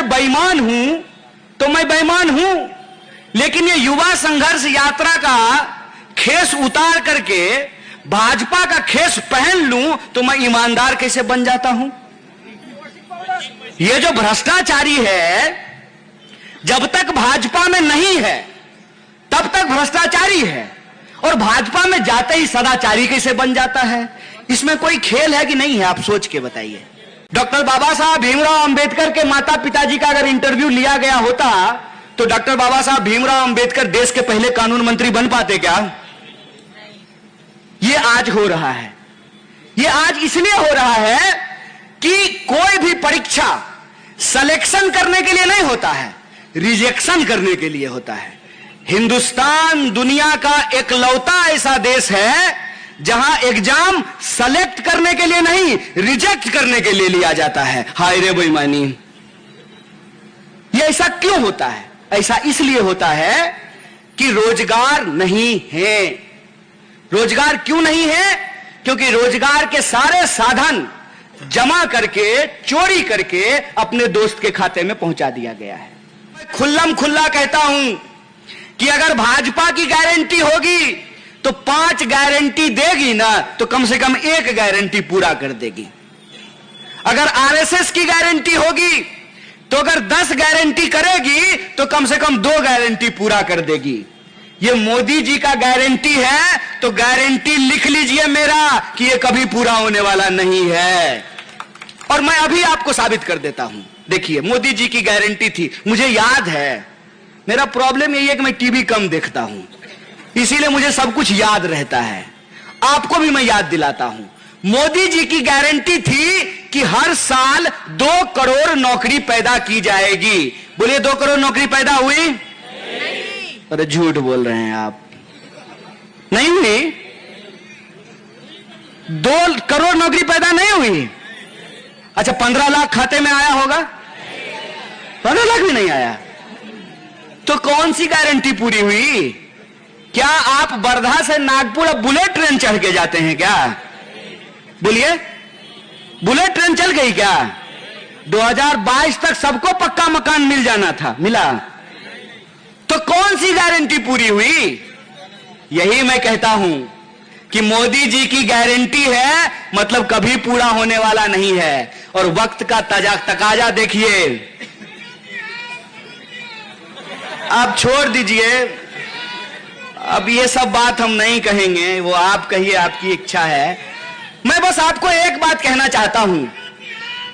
मैं बेईमान हूं तो मैं बेईमान हूं, लेकिन ये युवा संघर्ष यात्रा का खेस उतार करके भाजपा का खेस पहन लूं तो मैं ईमानदार कैसे बन जाता हूं? ये जो भ्रष्टाचारी है, जब तक भाजपा में नहीं है तब तक भ्रष्टाचारी है, और भाजपा में जाते ही सदाचारी कैसे बन जाता है? इसमें कोई खेल है कि नहीं है? आप सोच के बताइए। डॉक्टर बाबा साहब भीमराव अंबेडकर के माता पिताजी का अगर इंटरव्यू लिया गया होता तो डॉक्टर बाबा साहब भीमराव अंबेडकर देश के पहले कानून मंत्री बन पाते क्या? ये आज हो रहा है। ये आज इसलिए हो रहा है कि कोई भी परीक्षा सिलेक्शन करने के लिए नहीं होता है, रिजेक्शन करने के लिए होता है। हिंदुस्तान दुनिया का एकलौता ऐसा देश है जहां एग्जाम सेलेक्ट करने के लिए नहीं, रिजेक्ट करने के लिए लिया जाता है। हाय रे बेईमानी! ये ऐसा क्यों होता है? ऐसा इसलिए होता है कि रोजगार नहीं है। रोजगार क्यों नहीं है? क्योंकि रोजगार के सारे साधन जमा करके, चोरी करके अपने दोस्त के खाते में पहुंचा दिया गया है। मैं खुल्लम खुल्ला कहता हूं कि अगर भाजपा की गारंटी होगी तो 5 गारंटी देगी ना तो कम से कम 1 गारंटी पूरा कर देगी। अगर आरएसएस की गारंटी होगी तो अगर 10 गारंटी करेगी तो कम से कम 2 गारंटी पूरा कर देगी। ये मोदी जी का गारंटी है तो गारंटी लिख लीजिए मेरा कि ये कभी पूरा होने वाला नहीं है। और मैं अभी आपको साबित कर देता हूं। देखिए, मोदी जी की गारंटी थी, मुझे याद है। मेरा प्रॉब्लम यही है कि मैं टीवी कम देखता हूं, इसीलिए मुझे सब कुछ याद रहता है। आपको भी मैं याद दिलाता हूं। मोदी जी की गारंटी थी कि हर साल 2 करोड़ नौकरी पैदा की जाएगी। बोलिए, 2 करोड़ नौकरी पैदा हुई? अरे झूठ बोल रहे हैं आप, नहीं हुई। 2 करोड़ नौकरी पैदा नहीं हुई। अच्छा, 15 लाख खाते में आया होगा? 15 लाख भी नहीं आया। तो कौन सी गारंटी पूरी हुई? क्या आप वर्धा से नागपुर अब बुलेट ट्रेन चढ़ के जाते हैं क्या? बोलिए, बुलेट ट्रेन चल गई क्या? 2022 तक सबको पक्का मकान मिल जाना था, मिला? तो कौन सी गारंटी पूरी हुई? यही मैं कहता हूं कि मोदी जी की गारंटी है मतलब कभी पूरा होने वाला नहीं है। और वक्त का तकाजा देखिए। आप छोड़ दीजिए, अब ये सब बात हम नहीं कहेंगे, वो आप कहिए, आपकी इच्छा है। मैं बस आपको एक बात कहना चाहता हूं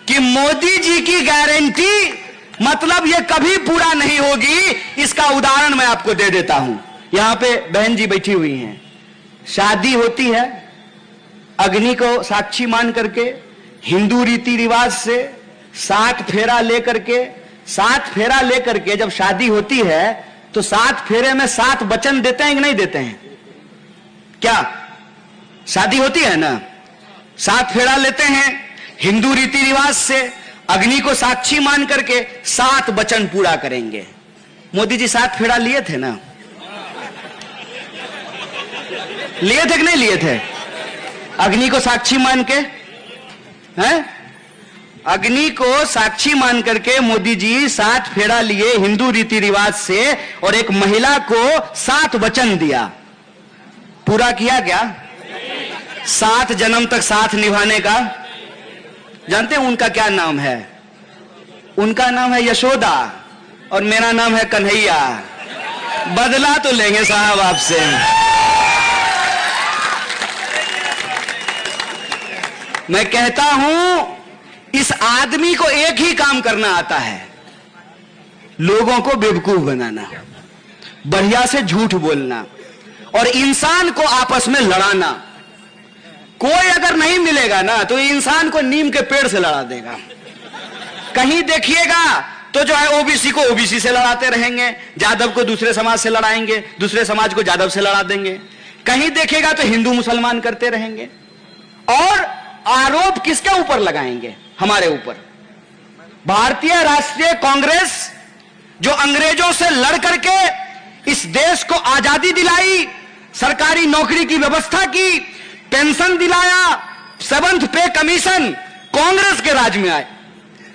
कि मोदी जी की गारंटी मतलब ये कभी पूरा नहीं होगी। इसका उदाहरण मैं आपको दे देता हूं। यहां पे बहन जी बैठी हुई हैं, शादी होती है, अग्नि को साक्षी मान करके हिंदू रीति रिवाज से 7 फेरा लेकर के जब शादी होती है तो 7 फेरे में 7 वचन देते हैं कि नहीं देते हैं? क्या शादी होती है ना, 7 फेरा लेते हैं हिंदू रीति रिवाज से, अग्नि को साक्षी मान करके 7 वचन पूरा करेंगे। मोदी जी 7 फेरा लिए थे ना? लिए थे कि नहीं लिए थे? अग्नि को साक्षी मान के, हैं? अग्नि को साक्षी मान करके मोदी जी 7 फेरा लिए हिंदू रीति रिवाज से, और एक महिला को 7 वचन दिया। पूरा किया क्या? 7 जन्म तक साथ निभाने का। जानते हैं उनका क्या नाम है? उनका नाम है यशोदा और मेरा नाम है कन्हैया। बदला तो लेंगे साहब आपसे। मैं कहता हूं, इस आदमी को एक ही काम करना आता है, लोगों को बेवकूफ बनाना, बढ़िया से झूठ बोलना और इंसान को आपस में लड़ाना। कोई अगर नहीं मिलेगा ना तो इंसान को नीम के पेड़ से लड़ा देगा। कहीं देखिएगा तो जो है ओबीसी को ओबीसी से लड़ाते रहेंगे, जादव को दूसरे समाज से लड़ाएंगे, दूसरे समाज को जादव से लड़ा देंगे। कहीं देखेगा तो हिंदू मुसलमान करते रहेंगे। और आरोप किसके ऊपर लगाएंगे? हमारे ऊपर। भारतीय राष्ट्रीय कांग्रेस जो अंग्रेजों से लड़ करके इस देश को आजादी दिलाई, सरकारी नौकरी की व्यवस्था की, पेंशन दिलाया, 7th पे कमीशन, कांग्रेस के राज में आए।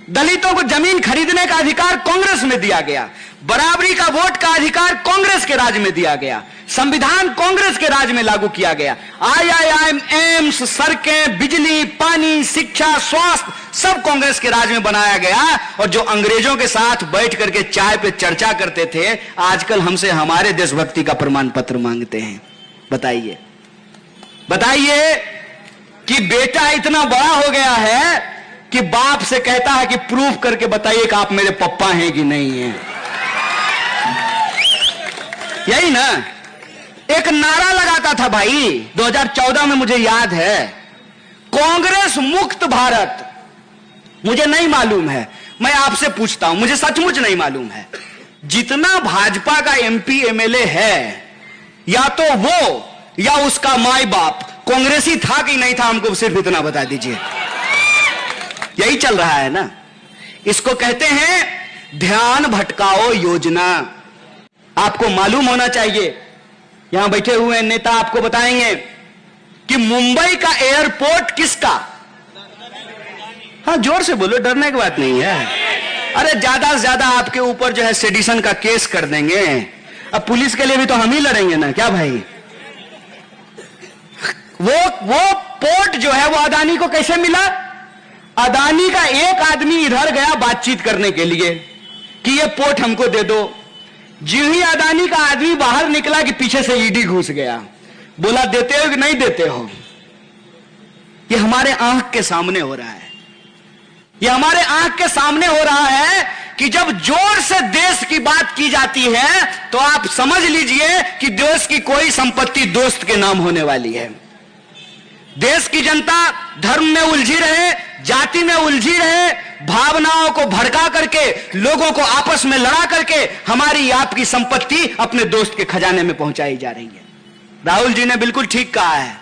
दलितों को जमीन खरीदने का अधिकार कांग्रेस में दिया गया, बराबरी का वोट का अधिकार कांग्रेस के राज में दिया गया, संविधान कांग्रेस के राज में लागू किया गया, IIM, एम्स, सड़कें, बिजली, पानी, शिक्षा, स्वास्थ्य सब कांग्रेस के राज में बनाया गया। और जो अंग्रेजों के साथ बैठ करके चाय पे चर्चा करते थे, आजकल हमसे हमारे देशभक्ति का प्रमाण पत्र मांगते हैं। बताइए बताइए कि बेटा इतना बड़ा हो गया है कि बाप से कहता है कि प्रूफ करके बताइए कि आप मेरे पप्पा हैं कि नहीं हैं। यही ना एक नारा लगाता था भाई 2014 में, मुझे याद है, कांग्रेस मुक्त भारत। मुझे नहीं मालूम है, मैं आपसे पूछता हूं, मुझे सचमुच नहीं मालूम है, जितना भाजपा का MP MLA है, या तो वो या उसका माई बाप कांग्रेसी था कि नहीं था, हमको सिर्फ इतना बता दीजिए। यही चल रहा है ना। इसको कहते हैं ध्यान भटकाओ योजना। आपको मालूम होना चाहिए, यहां बैठे हुए नेता आपको बताएंगे कि मुंबई का एयरपोर्ट किसका। हाँ जोर से बोलो, डरने की बात नहीं है। अरे ज्यादा से ज्यादा आपके ऊपर जो है सेडिशन का केस कर देंगे। अब पुलिस के लिए भी तो हम ही लड़ेंगे ना, क्या भाई। वो पोर्ट जो है वो अदानी को कैसे मिला। अदानी का एक आदमी इधर गया बातचीत करने के लिए कि ये पोर्ट हमको दे दो। जिस ही अदानी का आदमी बाहर निकला कि पीछे से ईडी घुस गया, बोला देते हो कि नहीं देते हो। ये हमारे आंख के सामने हो रहा है। ये हमारे आंख के सामने हो रहा है कि जब जोर से देश की बात की जाती है तो आप समझ लीजिए कि देश की कोई संपत्ति दोस्त के नाम होने वाली है। देश की जनता धर्म में उलझी रहे, जाति में उलझी रहे, भावनाओं को भड़का करके, लोगों को आपस में लड़ा करके हमारी आपकी संपत्ति अपने दोस्त के खजाने में पहुंचाई जा रही है। राहुल जी ने बिल्कुल ठीक कहा है।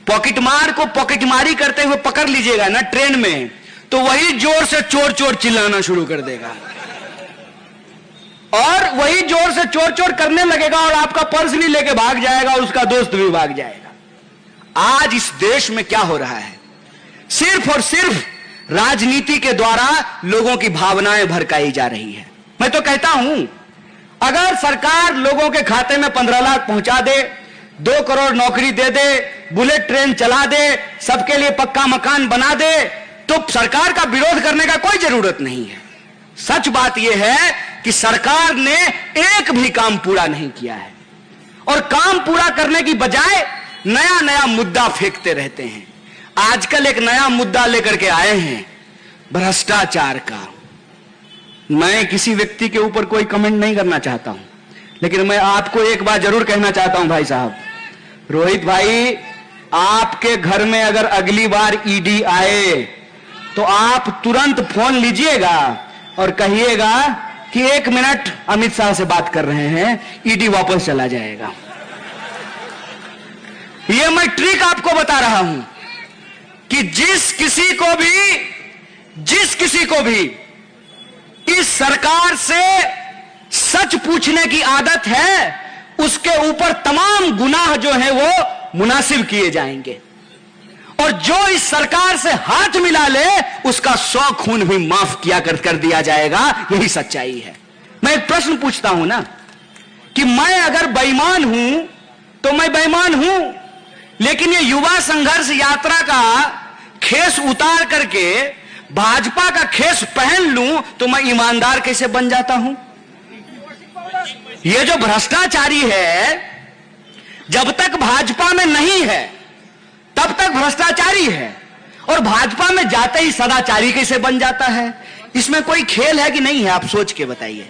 पॉकेटमार को पॉकेटमारी करते हुए पकड़ लीजिएगा ना ट्रेन में, तो वही जोर से चोर चोर चिल्लाना शुरू कर देगा और वही जोर से चोर चोर करने लगेगा और आपका पर्स भी लेके भाग जाएगा और उसका दोस्त भी भाग जाएगा। आज इस देश में क्या हो रहा है, सिर्फ और सिर्फ राजनीति के द्वारा लोगों की भावनाएं भड़काई जा रही है। मैं तो कहता हूं अगर सरकार लोगों के खाते में 15 लाख पहुंचा दे, 2 करोड़ नौकरी दे दे, बुलेट ट्रेन चला दे, सबके लिए पक्का मकान बना दे, तो सरकार का विरोध करने का कोई जरूरत नहीं है। सच बात यह है कि सरकार ने एक भी काम पूरा नहीं किया है और काम पूरा करने की बजाय नया नया मुद्दा फेंकते रहते हैं। आजकल एक नया मुद्दा लेकर के आए हैं भ्रष्टाचार का। मैं किसी व्यक्ति के ऊपर कोई कमेंट नहीं करना चाहता हूं, लेकिन मैं आपको एक बात जरूर कहना चाहता हूं भाई साहब, रोहित भाई, आपके घर में अगर अगली बार ईडी आए तो आप तुरंत फोन लीजिएगा और कहिएगा कि 1 मिनट अमित शाह से बात कर रहे हैं, ईडी वापस चला जाएगा। यह मैं ट्रिक आपको बता रहा हूं कि जिस किसी को भी इस सरकार से सच पूछने की आदत है, उसके ऊपर तमाम गुनाह जो है वो मुनासिब किए जाएंगे और जो इस सरकार से हाथ मिला ले उसका 100 खून भी माफ किया कर दिया जाएगा। यही सच्चाई है। मैं एक प्रश्न पूछता हूं ना कि मैं अगर बेईमान हूं तो मैं बेईमान हूं, लेकिन ये युवा संघर्ष यात्रा का खेस उतार करके भाजपा का खेस पहन लूं तो मैं ईमानदार कैसे बन जाता हूं। ये जो भ्रष्टाचारी है जब तक भाजपा में नहीं है तब तक भ्रष्टाचारी है और भाजपा में जाते ही सदाचारी कैसे बन जाता है। इसमें कोई खेल है कि नहीं है, आप सोच के बताइए।